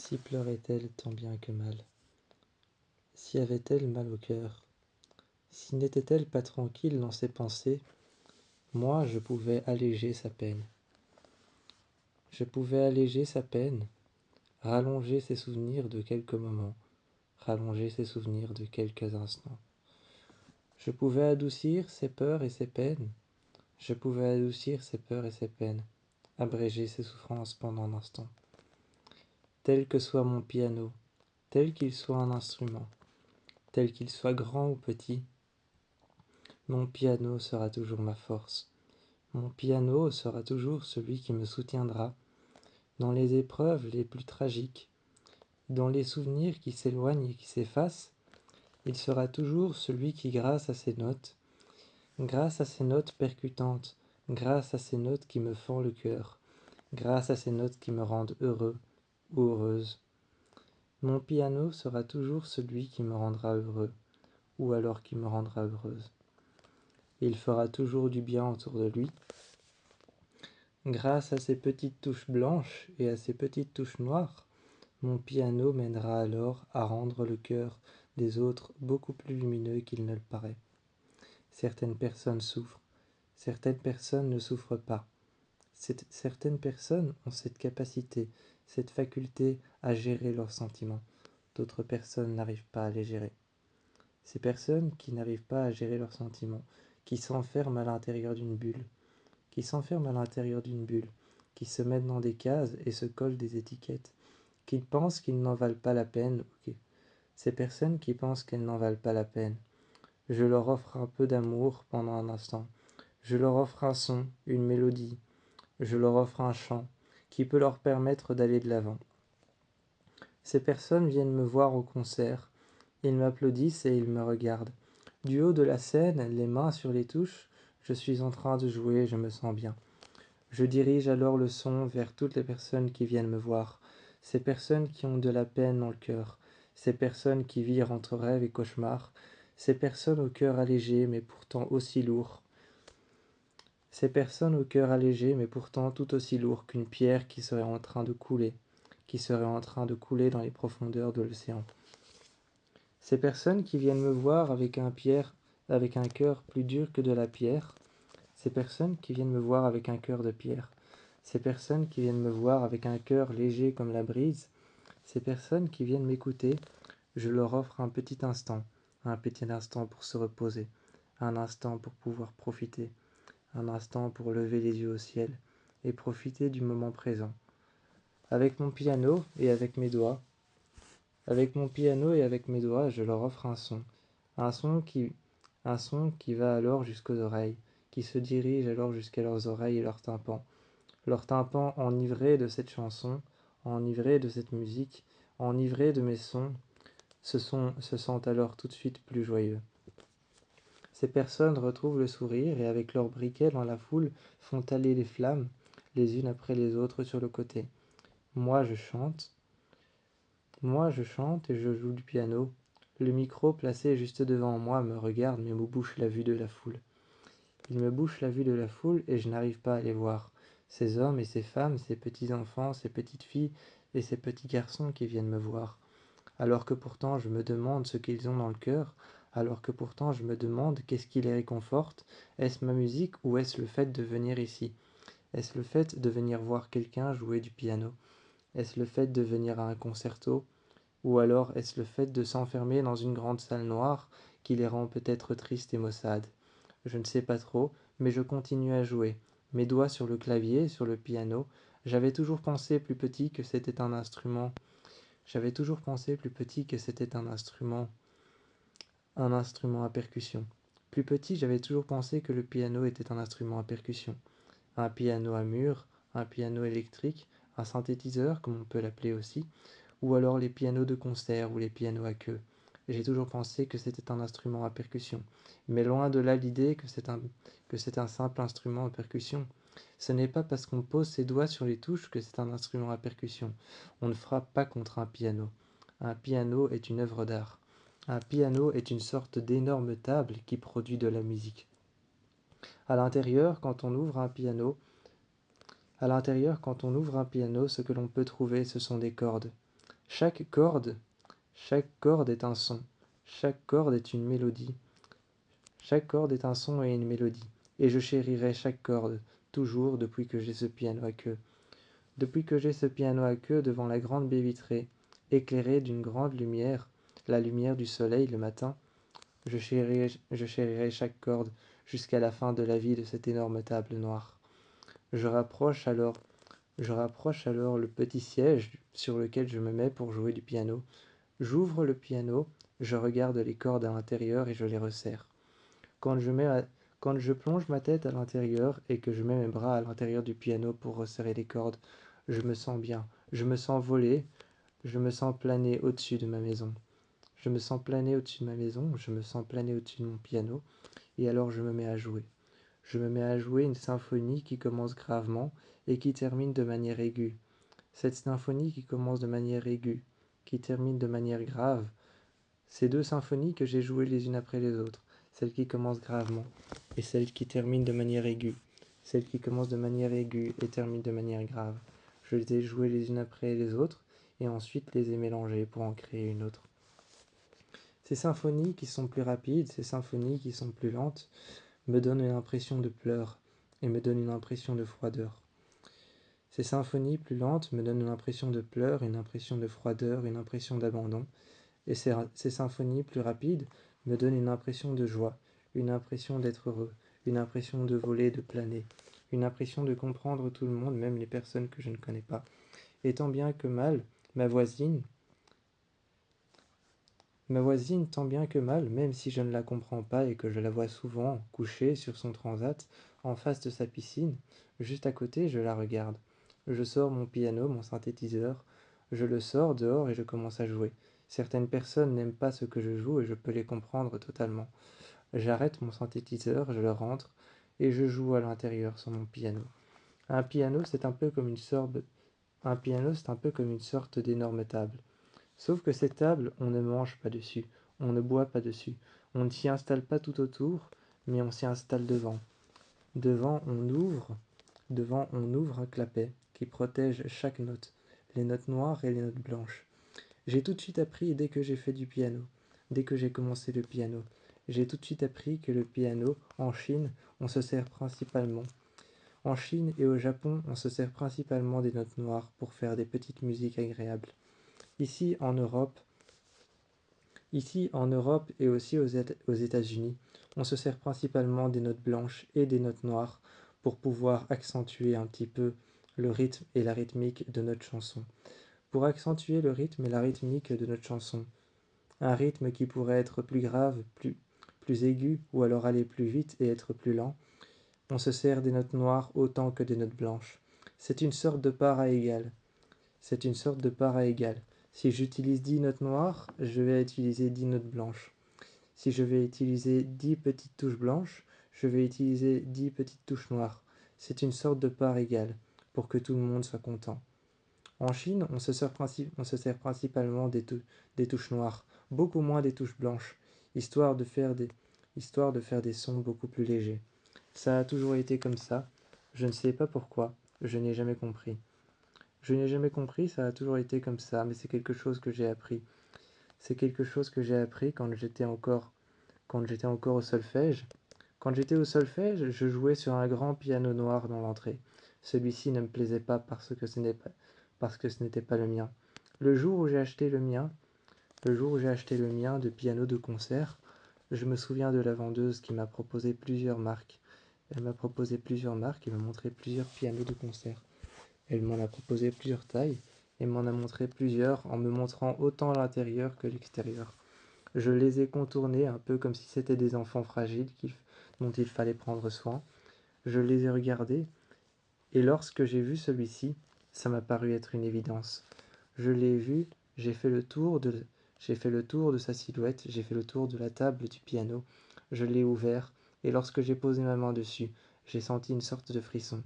Si pleurait-elle tant bien que mal? Si avait-elle mal au cœur? Si n'était-elle pas tranquille dans ses pensées, moi je pouvais alléger sa peine. Je pouvais alléger sa peine, rallonger ses souvenirs de quelques moments, rallonger ses souvenirs de quelques instants. Je pouvais adoucir ses peurs et ses peines, je pouvais adoucir ses peurs et ses peines, abréger ses souffrances pendant un instant. Tel que soit mon piano, tel qu'il soit un instrument, tel qu'il soit grand ou petit, mon piano sera toujours ma force. Mon piano sera toujours celui qui me soutiendra dans les épreuves les plus tragiques, dans les souvenirs qui s'éloignent et qui s'effacent. Il sera toujours celui qui, grâce à ses notes percutantes, grâce à ces notes qui me font le cœur, grâce à ces notes qui me rendent heureux ou heureuse, mon piano sera toujours celui qui me rendra heureux, ou alors qui me rendra heureuse. Il fera toujours du bien autour de lui. Grâce à ses petites touches blanches et à ses petites touches noires, mon piano mènera alors à rendre le cœur des autres beaucoup plus lumineux qu'il ne le paraît. Certaines personnes souffrent, certaines personnes ne souffrent pas. Certaines personnes ont cette capacité, cette faculté à gérer leurs sentiments. D'autres personnes n'arrivent pas à les gérer. Ces personnes qui n'arrivent pas à gérer leurs sentiments, qui s'enferment à l'intérieur d'une bulle, qui se mettent dans des cases et se collent des étiquettes, qui pensent qu'ils n'en valent pas la peine. Ces personnes qui pensent qu'elles n'en valent pas la peine, je leur offre un peu d'amour pendant un instant. Je leur offre un son, une mélodie. Je leur offre un chant qui peut leur permettre d'aller de l'avant. Ces personnes viennent me voir au concert. Ils m'applaudissent et ils me regardent. Du haut de la scène, les mains sur les touches, je suis en train de jouer et je me sens bien. Je dirige alors le son vers toutes les personnes qui viennent me voir, ces personnes qui ont de la peine dans le cœur, ces personnes qui vivent entre rêves et cauchemars, ces personnes au cœur allégé mais pourtant aussi lourd, ces personnes au cœur allégé mais pourtant tout aussi lourd qu'une pierre qui serait en train de couler, dans les profondeurs de l'océan. Ces personnes qui viennent me voir avec un cœur plus dur que de la pierre, ces personnes qui viennent me voir avec un cœur de pierre, ces personnes qui viennent me voir avec un cœur léger comme la brise, ces personnes qui viennent m'écouter, je leur offre un petit instant pour se reposer, un instant pour pouvoir profiter, un instant pour lever les yeux au ciel et profiter du moment présent. Avec mon piano et avec mes doigts, je leur offre un son qui va alors jusqu'aux oreilles, qui se dirige alors jusqu'à leurs oreilles et leurs tympans enivrés de cette chanson, enivrés de cette musique, enivrés de mes sons, se sentent alors tout de suite plus joyeux. Ces personnes retrouvent le sourire et avec leurs briquets dans la foule font aller les flammes, les unes après les autres sur le côté. Moi je chante et je joue du piano. Le micro placé juste devant moi me regarde mais me bouche la vue de la foule. Il me bouche la vue de la foule et je n'arrive pas à les voir. Ces hommes et ces femmes, ces petits enfants, ces petites filles et ces petits garçons qui viennent me voir. Alors que pourtant je me demande ce qu'ils ont dans le cœur, alors que pourtant je me demande qu'est-ce qui les réconforte, est-ce ma musique ou est-ce le fait de venir ici? Est-ce le fait de venir voir quelqu'un jouer du piano? Est-ce le fait de venir à un concerto? Ou alors est-ce le fait de s'enfermer dans une grande salle noire qui les rend peut-être tristes et maussades? Je ne sais pas trop, mais je continue à jouer. Mes doigts sur le clavier, sur le piano. J'avais toujours pensé plus petit que c'était un instrument. Un instrument à percussion. Plus petit, j'avais toujours pensé que le piano était un instrument à percussion. Un piano à mur, un piano électrique, un synthétiseur, comme on peut l'appeler aussi, ou alors les pianos de concert ou les pianos à queue. J'ai toujours pensé que c'était un instrument à percussion. Mais loin de là l'idée que c'est un simple instrument à percussion. Ce n'est pas parce qu'on pose ses doigts sur les touches que c'est un instrument à percussion. On ne frappe pas contre un piano. Un piano est une œuvre d'art. Un piano est une sorte d'énorme table qui produit de la musique. À l'intérieur, quand on ouvre un piano, ce que l'on peut trouver, ce sont des cordes. Chaque corde est un son, chaque corde est une mélodie. Chaque corde est un son et une mélodie, et je chérirai chaque corde, toujours depuis que j'ai ce piano à queue. Depuis que j'ai ce piano à queue devant la grande baie vitrée, éclairée d'une grande lumière, la lumière du soleil le matin, je chérirai chaque corde jusqu'à la fin de la vie de cette énorme table noire. Je rapproche alors, je rapproche alors le petit siège sur lequel je me mets pour jouer du piano. J'ouvre le piano, je regarde les cordes à l'intérieur et je les resserre. Quand quand je plonge ma tête à l'intérieur et que je mets mes bras à l'intérieur du piano pour resserrer les cordes, je me sens bien, je me sens voler, je me sens planer au-dessus de ma maison. Je me sens planer au-dessus de ma maison, je me sens planer au-dessus de mon piano, et alors je me mets à jouer. Je me mets à jouer une symphonie qui commence gravement et qui termine de manière aiguë. Cette symphonie qui commence de manière aiguë, qui termine de manière grave, ces deux symphonies que j'ai jouées les unes après les autres, celle qui commence gravement et celle qui termine de manière aiguë, celle qui commence de manière aiguë et termine de manière grave. Je les ai jouées les unes après les autres et ensuite les ai mélangées pour en créer une autre. Ces symphonies qui sont plus rapides, ces symphonies qui sont plus lentes, me donnent une impression de pleurs et me donnent une impression de froideur. Ces symphonies plus lentes me donnent une impression de pleurs, une impression de froideur, une impression d'abandon. Et ces symphonies plus rapides me donnent une impression de joie, une impression d'être heureux, une impression de voler, de planer, une impression de comprendre tout le monde, même les personnes que je ne connais pas. Et tant bien que mal, ma voisine, tant bien que mal, même si je ne la comprends pas et que je la vois souvent couchée sur son transat, en face de sa piscine, juste à côté, je la regarde. Je sors mon piano, mon synthétiseur, je le sors dehors et je commence à jouer. Certaines personnes n'aiment pas ce que je joue et je peux les comprendre totalement. J'arrête mon synthétiseur, je le rentre et je joue à l'intérieur sur mon piano. Un piano, c'est un peu comme une sorte, un piano, c'est un peu comme une sorte d'énorme table. Sauf que cette table, on ne mange pas dessus, on ne boit pas dessus, on ne s'y installe pas tout autour, mais on s'y installe devant. Devant, on ouvre un clapet qui protège chaque note, les notes noires et les notes blanches. J'ai tout de suite appris dès que j'ai fait du piano, dès que j'ai commencé le piano. J'ai tout de suite appris que le piano, en Chine, on se sert principalement. En Chine et au Japon, on se sert principalement des notes noires pour faire des petites musiques agréables. Ici, en Europe, et aussi aux États-Unis, on se sert principalement des notes blanches et des notes noires pour pouvoir accentuer un petit peu le rythme et la rythmique de notre chanson. Pour accentuer le rythme et la rythmique de notre chanson, un rythme qui pourrait être plus grave, plus aigu, ou alors aller plus vite et être plus lent, on se sert des notes noires autant que des notes blanches. C'est une sorte de part à égale. C'est une sorte de part à égale. Si j'utilise 10 notes noires, je vais utiliser 10 notes blanches. Si je vais utiliser 10 petites touches blanches, je vais utiliser 10 petites touches noires. C'est une sorte de part égale, pour que tout le monde soit content. En Chine, on se sert principalement des touches noires, beaucoup moins des touches blanches, histoire de faire des sons beaucoup plus légers. Ça a toujours été comme ça, je ne sais pas pourquoi, je n'ai jamais compris. Je n'ai jamais compris, ça a toujours été comme ça, mais c'est quelque chose que j'ai appris. C'est quelque chose que j'ai appris quand j'étais encore au solfège. Quand j'étais au solfège, je jouais sur un grand piano noir dans l'entrée. Celui-ci ne me plaisait pas parce que ce n'était pas le mien. Le jour où j'ai acheté le mien, de piano de concert, je me souviens de la vendeuse qui m'a proposé plusieurs marques. Elle m'a proposé plusieurs marques et m'a montré plusieurs pianos de concert. Elle m'en a proposé plusieurs tailles et m'en a montré plusieurs en me montrant autant l'intérieur que l'extérieur. Je les ai contournés un peu comme si c'était des enfants fragiles dont il fallait prendre soin. Je les ai regardés et lorsque j'ai vu celui-ci, ça m'a paru être une évidence. Je l'ai vu, j'ai fait le tour de sa silhouette, j'ai fait le tour de la table du piano, je l'ai ouvert et lorsque j'ai posé ma main dessus, j'ai senti une sorte de frisson.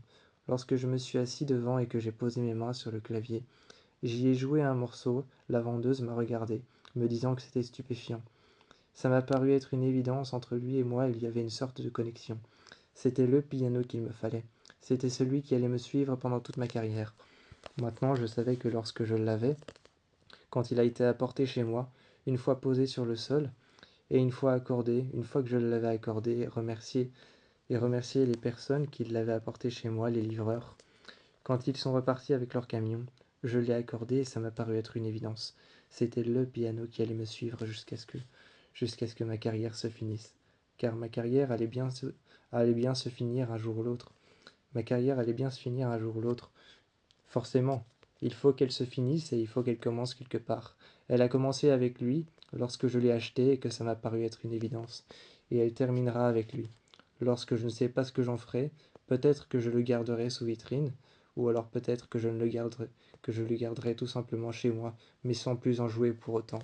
Lorsque je me suis assis devant et que j'ai posé mes mains sur le clavier, j'y ai joué un morceau, la vendeuse m'a regardé, me disant que c'était stupéfiant. Ça m'a paru être une évidence, entre lui et moi, il y avait une sorte de connexion. C'était le piano qu'il me fallait. C'était celui qui allait me suivre pendant toute ma carrière. Maintenant, je savais que lorsque je l'avais, quand il a été apporté chez moi, une fois posé sur le sol, et une fois accordé, une fois que je l'avais accordé, et remercier les personnes qui l'avaient apporté chez moi, les livreurs. Quand ils sont repartis avec leur camion, je l'ai accordé et ça m'a paru être une évidence. C'était le piano qui allait me suivre jusqu'à ce que ma carrière se finisse. Car ma carrière allait bien se finir un jour ou l'autre. Ma carrière allait bien se finir un jour ou l'autre. Forcément, il faut qu'elle se finisse et il faut qu'elle commence quelque part. Elle a commencé avec lui lorsque je l'ai acheté et que ça m'a paru être une évidence. Et elle terminera avec lui. Lorsque je ne sais pas ce que j'en ferai, peut-être que je le garderai sous vitrine, ou alors peut-être que je ne le garderai, que je le garderai tout simplement chez moi, mais sans plus en jouer pour autant.